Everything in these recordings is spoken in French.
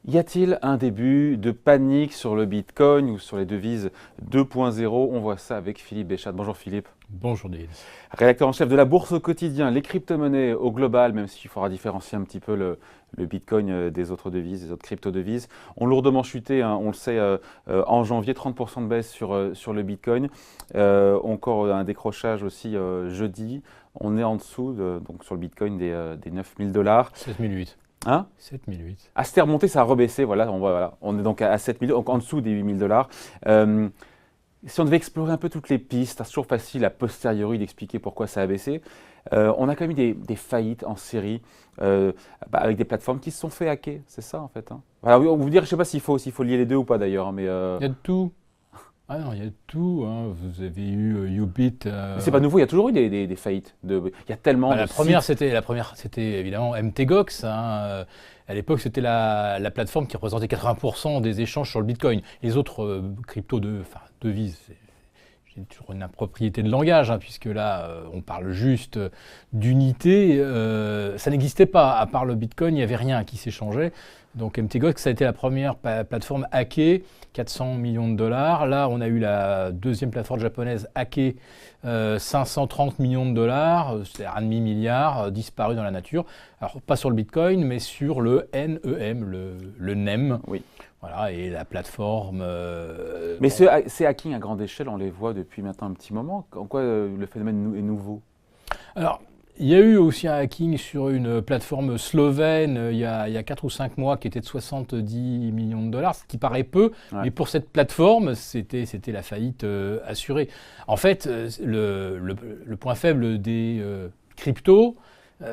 Y a-t-il un début de panique sur le Bitcoin ou sur les devises 2.0? On voit ça avec Philippe Béchat. Bonjour Philippe. Bonjour David. Rédacteur en chef de la Bourse au quotidien, les crypto-monnaies au global, même s'il faudra différencier un petit peu le Bitcoin des autres devises, des autres crypto-devises, ont lourdement chuté, hein, on le sait, en janvier, 30% de baisse sur le Bitcoin. Encore un décrochage aussi jeudi. On est en dessous, donc sur le Bitcoin, des 9000 $. 7008. Hein 7008. Ah, c'était remonté, ça a rebaissé, voilà, on est donc à 7000, donc en dessous des 8000 $. Si on devait explorer un peu toutes les pistes, c'est toujours facile a posteriori d'expliquer pourquoi ça a baissé. On a quand même eu des faillites en série avec des plateformes qui se sont fait hacker, c'est ça en fait. Hein. Alors, on vous dire, je ne sais pas s'il faut lier les deux ou pas d'ailleurs, mais il y a de tout. Ah non, il y a de tout. Hein. Vous avez eu Ubit. Mais c'est pas nouveau, il y a toujours eu des faillites. Il y a tellement la première, c'était évidemment MTGOX. Hein. À l'époque, c'était la plateforme qui représentait 80% des échanges sur le Bitcoin. Les autres devises, j'ai toujours une impropriété de langage, hein, puisque là, on parle juste d'unité. Ça n'existait pas. À part le Bitcoin, il n'y avait rien qui s'échangeait. Donc MTGOX, ça a été la première plateforme hackée, 400 millions de $. Là, on a eu la deuxième plateforme japonaise hackée, 530 millions de $, c'est-à-dire 1,5 milliard, disparu dans la nature. Alors, pas sur le Bitcoin, mais sur le NEM, le NEM. Oui. Voilà, et la plateforme... Mais ces hackings à grande échelle, on les voit depuis maintenant un petit moment. En quoi le phénomène est nouveau? Alors, il y a eu aussi un hacking sur une plateforme slovène il y a 4 ou 5 mois qui était de 70 millions de $, ce qui paraît peu, ouais. Mais pour cette plateforme, c'était la faillite assurée. En fait, le point faible des cryptos,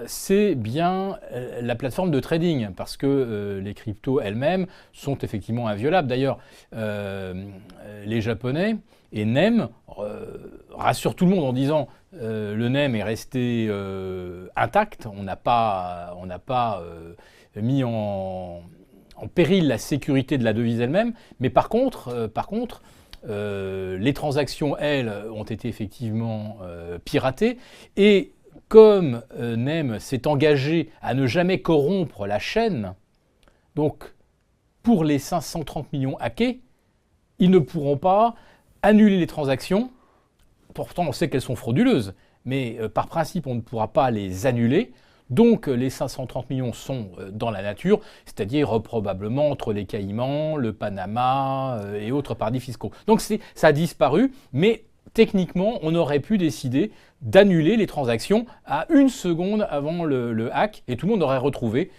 c'est bien la plateforme de trading, parce que les cryptos elles-mêmes sont effectivement inviolables. D'ailleurs, les Japonais et NEM rassurent tout le monde en disant le NEM est resté intact, on n'a pas mis en péril la sécurité de la devise elle-même, mais par contre, les transactions, elles, ont été effectivement piratées, et comme NEM s'est engagé à ne jamais corrompre la chaîne, donc pour les 530 millions hackés, ils ne pourront pas annuler les transactions. Pourtant, on sait qu'elles sont frauduleuses, mais par principe, on ne pourra pas les annuler. Donc, les 530 millions sont dans la nature, c'est-à-dire probablement entre les Caïmans, le Panama et autres paradis fiscaux. Donc, ça a disparu, mais techniquement, on aurait pu décider d'annuler les transactions à 1 seconde avant le hack, et tout le monde aurait retrouvé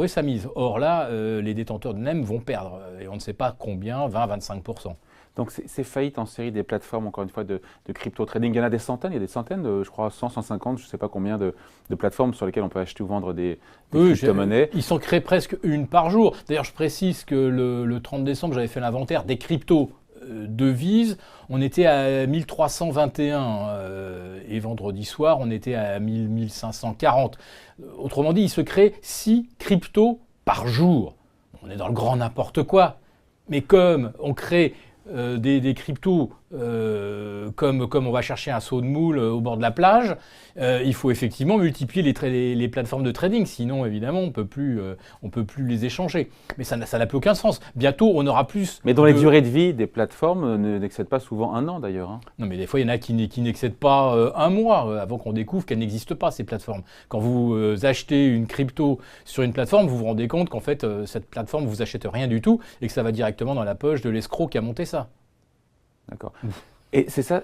sa mise. Or là, les détenteurs de NEM vont perdre, et on ne sait pas combien, 20-25%. Donc ces faillites en série des plateformes, encore une fois, de crypto-trading, il y en a des centaines, je crois 100, 150, je ne sais pas combien de plateformes sur lesquelles on peut acheter ou vendre des crypto-monnaies. Ils s'en créent presque une par jour. D'ailleurs, je précise que le 30 décembre, j'avais fait l'inventaire des crypto-devises. On était à 1321 et vendredi soir, on était à 1540. Autrement dit, il se crée 6 cryptos par jour. On est dans le grand n'importe quoi. Mais comme on crée des cryptos comme on va chercher un seau de moule au bord de la plage, il faut effectivement multiplier les plateformes de trading, sinon évidemment on peut plus les échanger. Mais ça n'a plus aucun sens. Bientôt on aura plus. Mais dont les durées de vie des plateformes n'excèdent pas souvent 1 an d'ailleurs. Hein. Non, mais des fois il y en a qui n'excèdent pas 1 mois avant qu'on découvre qu'elles n'existent pas, ces plateformes. Quand vous achetez une crypto sur une plateforme, vous vous rendez compte qu'en fait cette plateforme vous achète rien du tout et que ça va directement dans la poche de l'escroc qui a monté ça. D'accord. Et c'est ça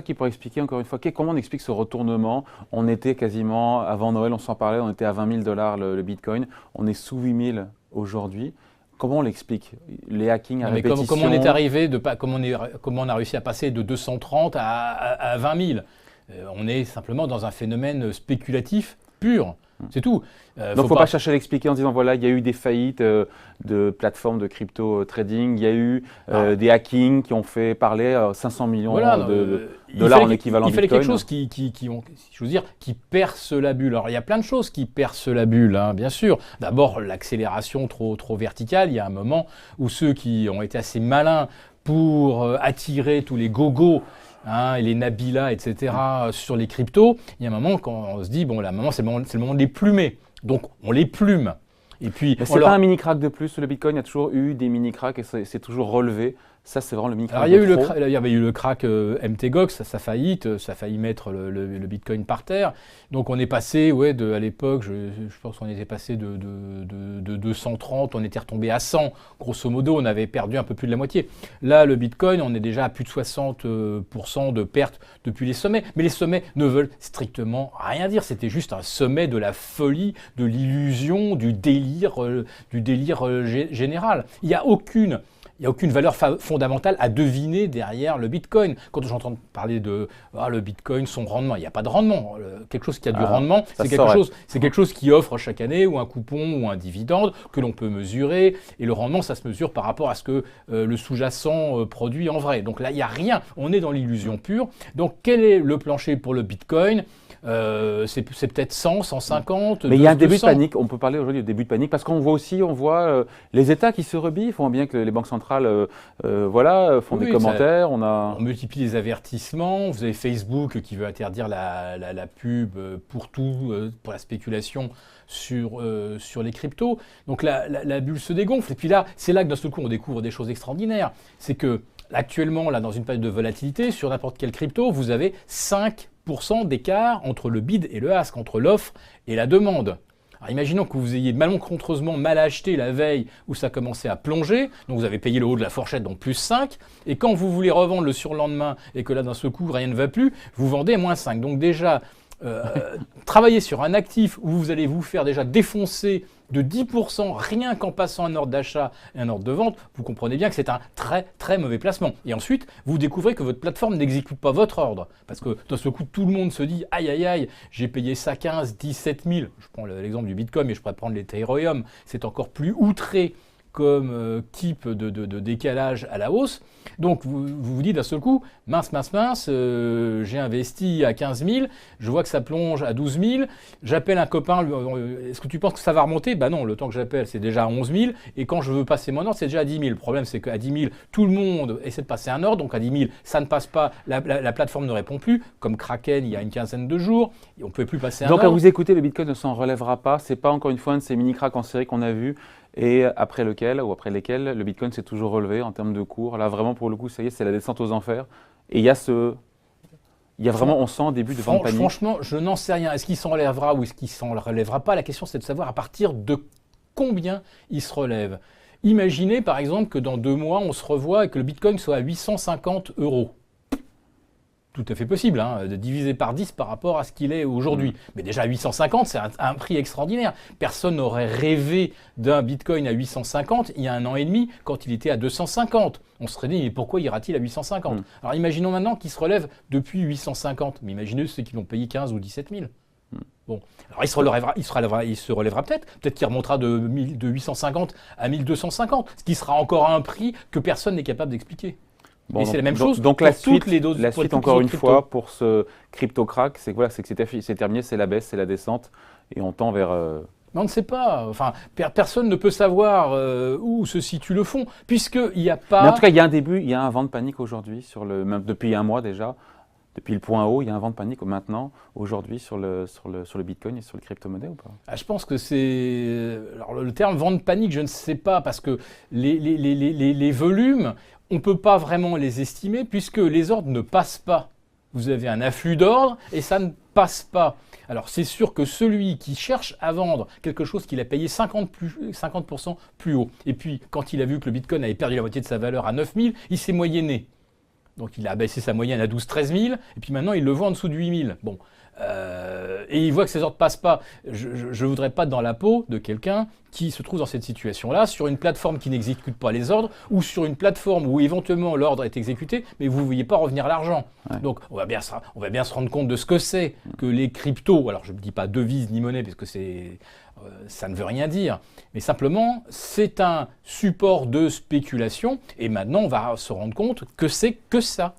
qui pourrait expliquer encore une fois, comment on explique ce retournement. On était quasiment, avant Noël, on s'en parlait, on était à 20 000 $ le Bitcoin, on est sous 8 000 aujourd'hui. Comment on l'explique? Les hackings à répétition. Comment on est arrivé, comment on a réussi à passer de 230 à 20 000 On est simplement dans un phénomène spéculatif pur. C'est tout. Donc il ne faut pas chercher à l'expliquer en disant voilà, il y a eu des faillites de plateformes de crypto trading, il y a eu des hackings qui ont fait parler 500 millions de dollars en équivalent Bitcoin. Il fallait quelque chose qui perce la bulle. Alors il y a plein de choses qui percent la bulle, hein, bien sûr. D'abord l'accélération trop verticale. Il y a un moment où ceux qui ont été assez malins pour attirer tous les gogos et les Nabila, etc., sur les cryptos, il y a un moment quand on se dit, bon, là, c'est le moment de les plumer. Donc, on les plume. Et puis, c'est pas un mini-crack de plus, le Bitcoin, il y a toujours eu des mini-cracks et c'est toujours relevé. Ça, c'est vraiment le mini-crack. Alors, il y avait eu le crack MTGOX, sa faillite, ça a failli mettre le Bitcoin par terre. Donc, on est passé, à l'époque, je pense qu'on était passé de 230, on était retombé à 100. Grosso modo, on avait perdu un peu plus de la moitié. Là, le Bitcoin, on est déjà à plus de 60% de pertes depuis les sommets. Mais les sommets ne veulent strictement rien dire. C'était juste un sommet de la folie, de l'illusion, du délire général. Il n'y a aucune valeur fondamentale à deviner derrière le Bitcoin. Quand j'entends parler de le Bitcoin, son rendement, il n'y a pas de rendement. Quelque chose qui a du rendement, c'est quelque chose qui offre chaque année ou un coupon ou un dividende que l'on peut mesurer. Et le rendement, ça se mesure par rapport à ce que le sous-jacent produit en vrai. Donc là, il n'y a rien. On est dans l'illusion pure. Donc quel est le plancher pour le Bitcoin ? C'est peut-être 100, 150. Mais il y a un début de panique. On peut parler aujourd'hui de début de panique parce qu'on voit les États qui se rebiffent. On voit bien que les banques centrales font des commentaires. On multiplie les avertissements. Vous avez Facebook qui veut interdire la pub pour tout, pour la spéculation sur les cryptos. Donc la bulle se dégonfle. Et puis là, c'est là que d'un seul coup, on découvre des choses extraordinaires. C'est que actuellement, là, dans une période de volatilité, sur n'importe quelle crypto, vous avez 5% d'écart entre le bid et le ask, entre l'offre et la demande. Alors imaginons que vous ayez malencontreusement mal acheté la veille où ça commençait à plonger, donc vous avez payé le haut de la fourchette, donc plus 5, et quand vous voulez revendre le surlendemain et que là d'un seul coup rien ne va plus, vous vendez à moins 5. Donc déjà, travailler sur un actif où vous allez vous faire déjà défoncer de 10% rien qu'en passant un ordre d'achat et un ordre de vente, vous comprenez bien que c'est un très très mauvais placement. Et ensuite, vous découvrez que votre plateforme n'exécute pas votre ordre. Parce que dans ce coup, tout le monde se dit « Aïe aïe aïe, j'ai payé ça 15, 17 000 ». Je prends l'exemple du Bitcoin, mais je pourrais prendre l'Ethereum. C'est encore plus outré comme type de décalage à la hausse. Donc vous dites d'un seul coup, mince, j'ai investi à 15 000, je vois que ça plonge à 12 000, j'appelle un copain, est-ce que tu penses que ça va remonter ? Bah non, le temps que j'appelle, c'est déjà à 11 000, et quand je veux passer mon ordre, c'est déjà à 10 000. Le problème, c'est qu'à 10 000, tout le monde essaie de passer un ordre, donc à 10 000, ça ne passe pas, la plateforme ne répond plus, comme Kraken il y a une quinzaine de jours, et on ne pouvait plus passer un ordre. Donc à vous écouter, le Bitcoin ne s'en relèvera pas, c'est pas encore une fois un de ces mini-cracks en série qu'on a vu, et après lesquels le Bitcoin s'est toujours relevé en termes de cours. Là, vraiment, pour le coup, ça y est, c'est la descente aux enfers. Et il y a vraiment, on sent un début de vente panique. Franchement, je n'en sais rien. Est-ce qu'il s'en relèvera ou est-ce qu'il s'en relèvera pas ? La question, c'est de savoir à partir de combien il se relève. Imaginez, par exemple, que dans 2 mois, on se revoit et que le Bitcoin soit à 850 €. Tout à fait possible, de diviser par 10 par rapport à ce qu'il est aujourd'hui. Mais déjà 850, c'est un prix extraordinaire. Personne n'aurait rêvé d'un Bitcoin à 850 il y a 1 an et demi quand il était à 250. On se serait dit, mais pourquoi ira-t-il à 850 ? Alors imaginons maintenant qu'il se relève depuis 850. Mais imaginez ceux qui l'ont payé 15 ou 17 000. Bon, alors il se relèvera peut-être. Peut-être qu'il remontera de 850 à 1250, ce qui sera encore un prix que personne n'est capable d'expliquer. Bon, et c'est la même chose donc pour la toutes les doses. La suite, encore une fois, pour ce crypto-crack, c'est que c'est terminé, c'est la baisse, c'est la descente, et on tend vers... Mais on ne sait pas. Enfin, personne ne peut savoir où se situe le fond, puisqu'il n'y a pas... Mais en tout cas, il y a un début, il y a un vent de panique aujourd'hui, même depuis 1 mois déjà. Depuis le point haut, il y a un vent de panique maintenant, aujourd'hui, sur le Bitcoin et sur le crypto-monnaie ou pas ? Je pense que c'est... Alors, le terme vent de panique, je ne sais pas, parce que les volumes, on ne peut pas vraiment les estimer, puisque les ordres ne passent pas. Vous avez un afflux d'ordres et ça ne passe pas. Alors, c'est sûr que celui qui cherche à vendre quelque chose qu'il a payé 50% plus haut, et puis, quand il a vu que le Bitcoin avait perdu la moitié de sa valeur à 9 000, il s'est moyenné. Donc il a baissé sa moyenne à 12-13 000, et puis maintenant il le vend en dessous de 8 000. Bon. Et il voit que ses ordres ne passent pas. Je ne voudrais pas être dans la peau de quelqu'un qui se trouve dans cette situation-là, sur une plateforme qui n'exécute pas les ordres, ou sur une plateforme où éventuellement l'ordre est exécuté, mais vous ne voyez pas revenir l'argent. Ouais. Donc on va bien se rendre compte de ce que c'est que les cryptos. Alors je ne dis pas devise ni monnaie, parce que ça ne veut rien dire, mais simplement c'est un support de spéculation, et maintenant on va se rendre compte que c'est que ça.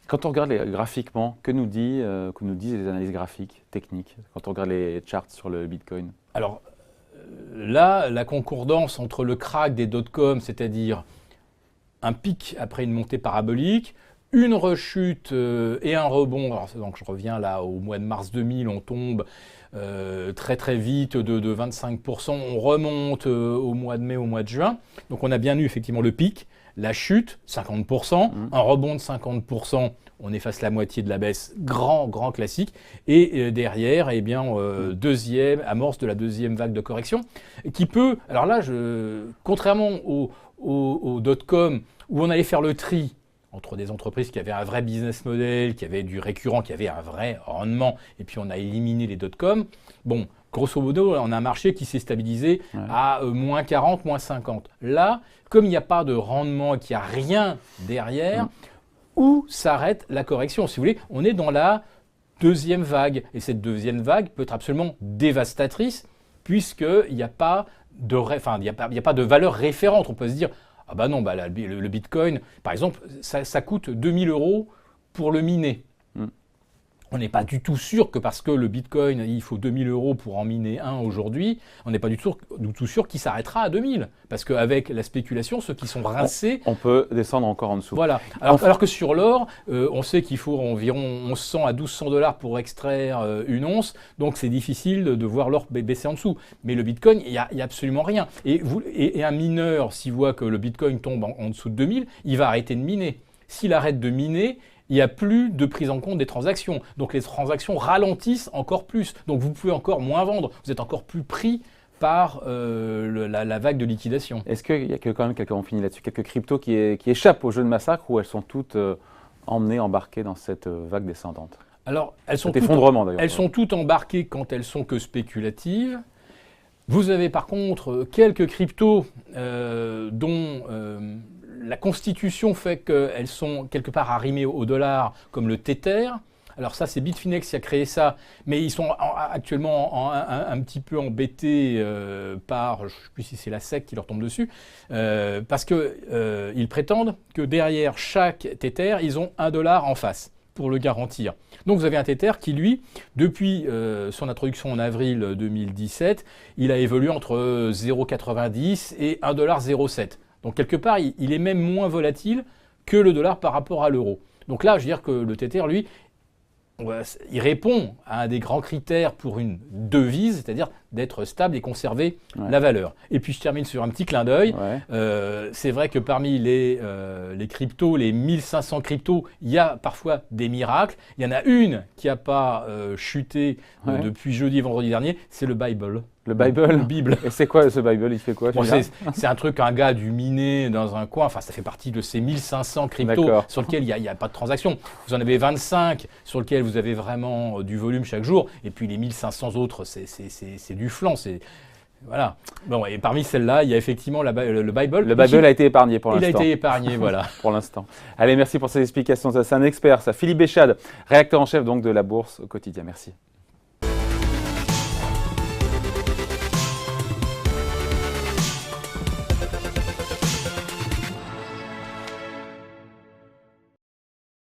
Quand on regarde graphiquement, que nous disent les analyses graphiques, techniques, quand on regarde les charts sur le Bitcoin ? Alors là, la concordance entre le crack des dot-com, c'est-à-dire un pic après une montée parabolique, une rechute et un rebond. Alors, donc je reviens là au mois de mars 2000, on tombe très très vite de 25%, on remonte au mois de mai, au mois de juin. Donc on a bien eu effectivement le pic, la chute, 50%, un rebond de 50%, on efface la moitié de la baisse, grand classique. Et derrière, eh bien, amorce de la deuxième vague de correction, qui peut, alors là, contrairement au dot-com, où on allait faire le tri entre des entreprises qui avaient un vrai business model, qui avaient du récurrent, qui avaient un vrai rendement, et puis on a éliminé les dot-com. Bon, grosso modo, on a un marché qui s'est stabilisé à moins 40, moins 50. Là, comme il n'y a pas de rendement, qu'il n'y a rien derrière, où s'arrête la correction? Si vous voulez, on est dans la deuxième vague. Et cette deuxième vague peut être absolument dévastatrice, puisqu'il n'y a pas de valeur référente. On peut se dire, ah bah non, le Bitcoin, par exemple, ça coûte 2000 € pour le miner. On n'est pas du tout sûr que parce que le Bitcoin, il faut 2000 € pour en miner un aujourd'hui, on n'est pas du tout sûr qu'il s'arrêtera à 2000. Parce qu'avec la spéculation, ceux qui sont rincés... On peut descendre encore en dessous. Voilà. Alors que sur l'or, on sait qu'il faut environ 1100 à 1200 $ pour extraire une once. Donc c'est difficile de voir l'or baisser en dessous. Mais le Bitcoin, il n'y a absolument rien. Et un mineur, s'il voit que le Bitcoin tombe en dessous de 2000, il va arrêter de miner. S'il arrête de miner, il n'y a plus de prise en compte des transactions. Donc les transactions ralentissent encore plus. Donc vous pouvez encore moins vendre. Vous êtes encore plus pris par la vague de liquidation. Est-ce qu'il y a quand même on finit là-dessus, quelques cryptos qui échappent au jeu de massacre, ou elles sont toutes embarquées dans cette vague descendante? Alors, elles sont toutes embarquées quand elles sont que spéculatives. Vous avez par contre quelques cryptos dont la constitution fait qu'elles sont quelque part arrimées au dollar, comme le Tether. Alors ça, c'est Bitfinex qui a créé ça, mais ils sont actuellement un petit peu embêtés par, je ne sais plus si c'est la SEC qui leur tombe dessus, parce qu'ils prétendent que derrière chaque Tether, ils ont $1 en face pour le garantir. Donc vous avez un Tether qui, lui, depuis son introduction en avril 2017, il a évolué entre 0,90 et $1,07. Donc quelque part, il est même moins volatile que le dollar par rapport à l'euro. Donc là, je veux dire que le Tether, lui, il répond à un des grands critères pour une devise, c'est-à-dire d'être stable et conserver la valeur. Et puis je termine sur un petit clin d'œil. C'est vrai que parmi les cryptos, les 1500 cryptos, il y a parfois des miracles. Il y en a une qui n'a pas chuté depuis jeudi et vendredi dernier, c'est le Bible. Le Bible. La Bible. Et c'est quoi ce Bible? Il fait quoi? C'est un truc, un gars du miné dans un coin. Enfin, ça fait partie de ces 1500 cryptos sur lesquels il n'y a pas de transaction. Vous en avez 25 sur lesquels vous avez vraiment du volume chaque jour. Et puis les 1500 autres, c'est du flan. Voilà. Bon, et parmi celles-là, il y a effectivement le Bible. Le Bible a été épargné pour l'instant. Il a été épargné, voilà. Pour l'instant. Allez, merci pour ces explications. C'est un expert, ça. Philippe Béchade, rédacteur en chef donc de la Bourse au quotidien. Merci.